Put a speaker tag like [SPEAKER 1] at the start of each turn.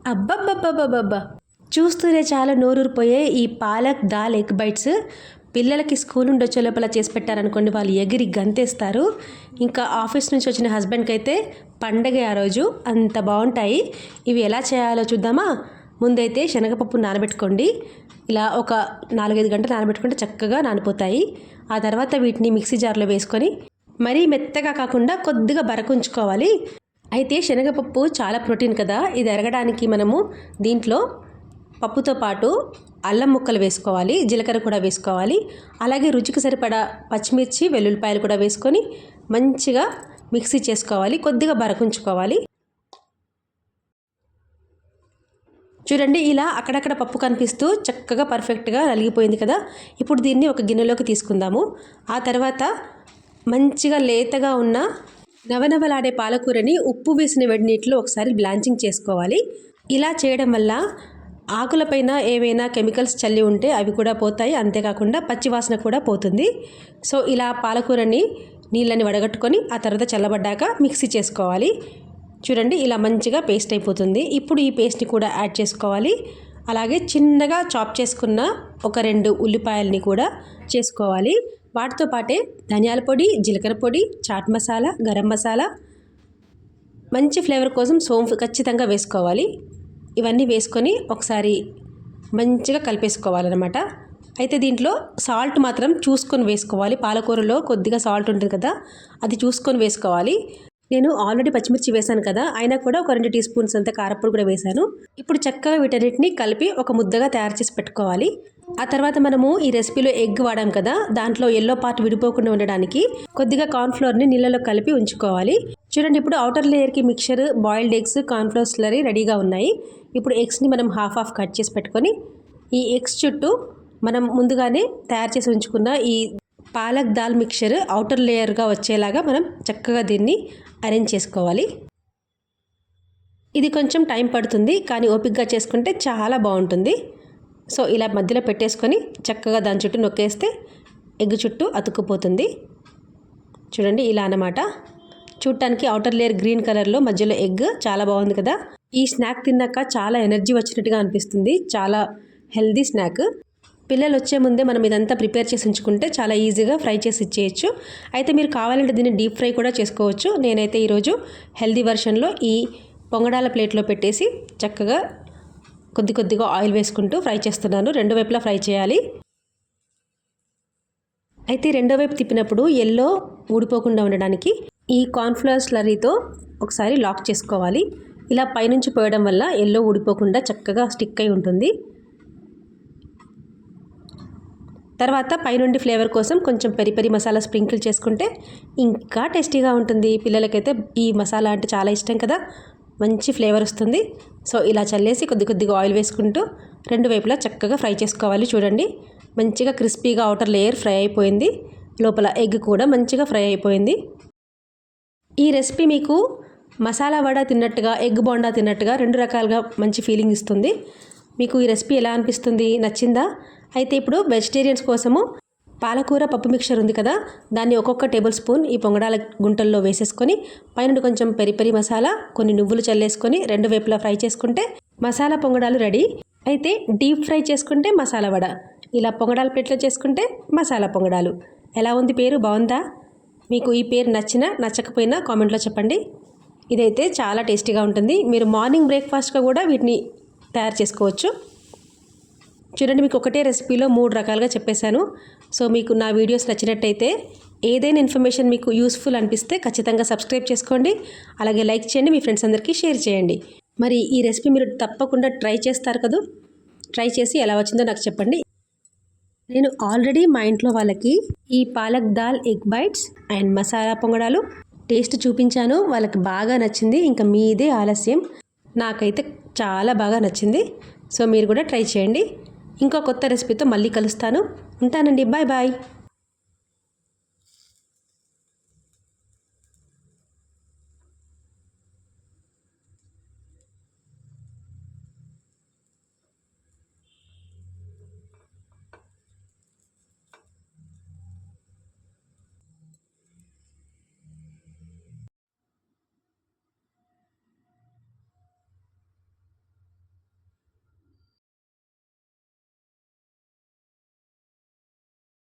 [SPEAKER 1] అబ్బబ్బబ్బబ్బబ్బా! చూస్తూనే చాలా నోరూరిపోయే ఈ పాలక్ దాల్ ఎగ్ బైట్స్ పిల్లలకి స్కూల్ నుండి వచ్చే లోపల చేసి పెట్టారనుకోండి, వాళ్ళు ఎగిరి గంతేస్తారు. ఇంకా ఆఫీస్ నుంచి వచ్చిన హస్బెండ్కి అయితే పండగే ఆ రోజు. అంత బాగుంటాయి. ఇవి ఎలా చేయాలో చూద్దామా? ముందైతే శనగపప్పు నానబెట్టుకోండి. ఇలా ఒక 4-5 గంటలు నానబెట్టుకుంటే చక్కగా నానిపోతాయి. ఆ తర్వాత వీటిని మిక్సీ జార్లో వేసుకొని మరీ మెత్తగా కాకుండా కొద్దిగా బరకుంచుకోవాలి. అయితే శనగపప్పు చాలా ప్రోటీన్ కదా, ఇది ఎరగడానికి మనము దీంట్లో పప్పుతో పాటు అల్లం ముక్కలు వేసుకోవాలి, జీలకర్ర కూడా వేసుకోవాలి, అలాగే రుచికి సరిపడా పచ్చిమిర్చి వెల్లుల్లిపాయలు కూడా వేసుకొని మంచిగా మిక్సీ చేసుకోవాలి. కొద్దిగా బరకుంచుకోవాలి. చూడండి, ఇలా అక్కడక్కడ పప్పు కనిపిస్తూ చక్కగా పర్ఫెక్ట్గా నలిగిపోయింది కదా. ఇప్పుడు దీన్ని ఒక గిన్నెలోకి తీసుకుందాము. ఆ తర్వాత మంచిగా లేతగా ఉన్న నవనవలాడే పాలకూరని ఉప్పు వేసిన వేడి నీటిలో ఒకసారి బ్లాంచింగ్ చేసుకోవాలి. ఇలా చేయడం వల్ల ఆకులపైన ఏవైనా కెమికల్స్ చల్లి ఉంటే అవి కూడా పోతాయి, అంతేకాకుండా పచ్చివాసన కూడా పోతుంది. సో ఇలా పాలకూరని నీళ్ళని వడగట్టుకొని ఆ తర్వాత చల్లబడ్డాక మిక్సీ చేసుకోవాలి. చూడండి, ఇలా మంచిగా పేస్ట్ అయిపోతుంది. ఇప్పుడు ఈ పేస్ట్ని కూడా యాడ్ చేసుకోవాలి. అలాగే చిన్నగా చాప్ చేసుకున్న ఒక 2 ఉల్లిపాయలని కూడా చేసుకోవాలి. వాటితో పాటే ధనియాల పొడి, జీలకర్ర పొడి, చాట్ మసాలా, గరం మసాలా, మంచి ఫ్లేవర్ కోసం సోంపు ఖచ్చితంగా వేసుకోవాలి. ఇవన్నీ వేసుకొని ఒకసారి మంచిగా కలిపేసుకోవాలన్నమాట. అయితే దీంట్లో సాల్ట్ మాత్రం చూసుకొని వేసుకోవాలి. పాలకూరలో కొద్దిగా సాల్ట్ ఉంటుంది కదా, అది చూసుకొని వేసుకోవాలి. నేను ఆల్రెడీ పచ్చిమిర్చి వేశాను కదా, అయినా కూడా ఒక 2 టీ స్పూన్స్ అంత కారప్పొడి కూడా వేశాను. ఇప్పుడు చక్కగా వీటన్నిటిని కలిపి ఒక ముద్దగా తయారు చేసి పెట్టుకోవాలి. ఆ తర్వాత మనము ఈ రెసిపీలో ఎగ్ వాడాం కదా, దాంట్లో ఎల్లో పార్ట్ విడిపోకుండా ఉండడానికి కొద్దిగా కార్న్ఫ్లోర్ని నీళ్ళలో కలిపి ఉంచుకోవాలి. చూడండి, ఇప్పుడు అవుటర్ లేయర్కి mixture, boiled eggs, cornflour slurry రెడీగా ఉన్నాయి. ఇప్పుడు ఎగ్స్ని మనం హాఫ్ కట్ చేసి పెట్టుకొని ఈ ఎగ్స్ చుట్టూ మనం ముందుగానే తయారు చేసి ఉంచుకున్న ఈ పాలక్ దాల్ మిక్చర్ అవుటర్ లేయర్గా వచ్చేలాగా మనం చక్కగా దీన్ని అరేంజ్ చేసుకోవాలి. ఇది కొంచెం టైం పడుతుంది, కానీ ఓపికగా చేసుకుంటే చాలా బాగుంటుంది. సో ఇలా మధ్యలో పెట్టేసుకొని చక్కగా దాని చుట్టూ నొక్కేస్తే ఎగ్ చుట్టూ అతుక్కుపోతుంది. చూడండి, ఇలా అన్నమాట. చూడటానికి అవుటర్ లేయర్ గ్రీన్ కలర్లో మధ్యలో ఎగ్ చాలా బాగుంది కదా. ఈ స్నాక్ తిన్నాక చాలా ఎనర్జీ వచ్చినట్టుగా అనిపిస్తుంది. చాలా హెల్దీ స్నాక్. పిల్లలు వచ్చే ముందే మనం ఇదంతా ప్రిపేర్ చేసి ఉంచుకుంటే చాలా ఈజీగా ఫ్రై చేసి ఇచ్చేయచ్చు. అయితే మీరు కావాలంటే దీన్ని డీప్ ఫ్రై కూడా చేసుకోవచ్చు. నేనైతే ఈరోజు హెల్దీ వెర్షన్లో ఈ పొంగడాల ప్లేట్లో పెట్టేసి చక్కగా కొద్దిగా ఆయిల్ వేసుకుంటూ ఫ్రై చేస్తున్నాను. 2 వైపులా ఫ్రై చేయాలి. అయితే 2వ వైపు తిప్పినప్పుడు ఎల్లో ఊడిపోకుండా ఉండడానికి ఈ కార్న్ఫ్లవర్ స్లరీతో ఒకసారి లాక్ చేసుకోవాలి. ఇలా పైనుంచి పోయడం వల్ల ఎల్లో ఊడిపోకుండా చక్కగా స్టిక్ అయి ఉంటుంది. తర్వాత పైనుండి ఫ్లేవర్ కోసం కొంచెం పెరి మసాలా స్ప్రింకిల్ చేసుకుంటే ఇంకా టేస్టీగా ఉంటుంది. పిల్లలకైతే ఈ మసాలా అంటే చాలా ఇష్టం కదా, మంచి ఫ్లేవర్ వస్తుంది. సో ఇలా చల్లేసి కొద్దిగా ఆయిల్ వేసుకుంటూ 2 వైపులా చక్కగా ఫ్రై చేసుకోవాలి. చూడండి, మంచిగా క్రిస్పీగా అవుటర్ లేయర్ ఫ్రై అయిపోయింది, లోపల ఎగ్ కూడా మంచిగా ఫ్రై అయిపోయింది. ఈ రెసిపీ మీకు మసాలా వడ తిన్నట్టుగా, ఎగ్ బోండా తిన్నట్టుగా 2 రకాలుగా మంచి ఫీలింగ్ ఇస్తుంది. మీకు ఈ రెసిపీ ఎలా అనిపిస్తుంది? నచ్చిందా? అయితే ఇప్పుడు వెజిటేరియన్స్ కోసము పాలకూర పప్పు మిక్చర్ ఉంది కదా, దాన్ని ఒక్కొక్క టేబుల్ స్పూన్ ఈ పొంగడాల గుంటల్లో వేసేసుకొని పైన కొంచెం పెరి మసాలా, కొన్ని నువ్వులు చల్లేసుకొని 2 వైపులా ఫ్రై చేసుకుంటే మసాలా పొంగడాలు రెడీ. అయితే డీప్ ఫ్రై చేసుకుంటే మసాలా వడ, ఇలా పొంగడాల ప్లేట్లో చేసుకుంటే మసాలా పొంగడాలు. ఎలా ఉంది పేరు? బాగుందా? మీకు ఈ పేరు నచ్చినా నచ్చకపోయినా కామెంట్లో చెప్పండి. ఇదైతే చాలా టేస్టీగా ఉంటుంది. మీరు మార్నింగ్ బ్రేక్ఫాస్ట్గా కూడా వీటిని తయారు చేసుకోవచ్చు. చూడండి, మీకు ఒకటే రెసిపీలో 3 రకాలుగా చెప్పేశాను. సో మీకు నా వీడియోస్ నచ్చినట్టయితే, ఏదైనా ఇన్ఫర్మేషన్ మీకు యూస్ఫుల్ అనిపిస్తే ఖచ్చితంగా సబ్స్క్రైబ్ చేసుకోండి. అలాగే లైక్ చేయండి, మీ ఫ్రెండ్స్ అందరికీ షేర్ చేయండి. మరి ఈ రెసిపీ మీరు తప్పకుండా ట్రై చేస్తారు కదా. ట్రై చేసి ఎలా వచ్చిందో నాకు చెప్పండి. నేను ఆల్రెడీ మా ఇంట్లో వాళ్ళకి ఈ palak dal egg bites and masala పొంగడాలు టేస్ట్ చూపించాను. వాళ్ళకి బాగా నచ్చింది. ఇంకా మీదే ఆలస్యం. నాకైతే చాలా బాగా నచ్చింది. సో మీరు కూడా ట్రై చేయండి. ఇంకో కొత్త రెసిపీతో మళ్ళీ కలుస్తాను. ఉంటానండి. Bye bye.